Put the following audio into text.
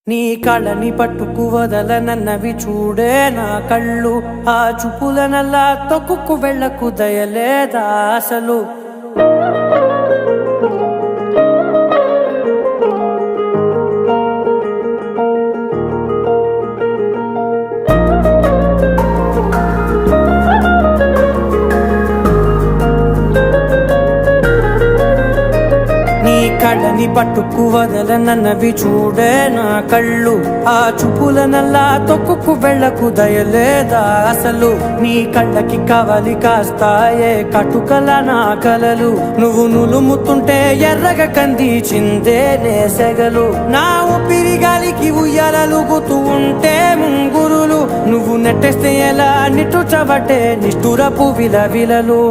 నీ కళని పట్టుకు వదలనన్నవి చూడే నా కళ్ళు, ఆ చూపులనల్లా తొక్కుకు వెళ్ళకు దయలేదా అసలు. కళ్ళని పట్టుకు వదలనన్నవి చూడే నా కళ్ళు, ఆ చూపులనల్లా తొక్కుకు వెళ్ళకు దయలేదా అసలు. నీ కళ్ళకి కవలి కాస్తాయే కటుకల నా కలలు, నువ్వు నులుముతుంటే ఎర్రగ కందిచిందే నేసెగలు. నా ఊపిరి గాలికి ఉయ్యాలలుగుతూ ఉంటే ముంగురులు, నువ్వు నెట్టేస్తే ఎలా నిట్టుచబట్టే నిష్ఠురపు విలవిలలు.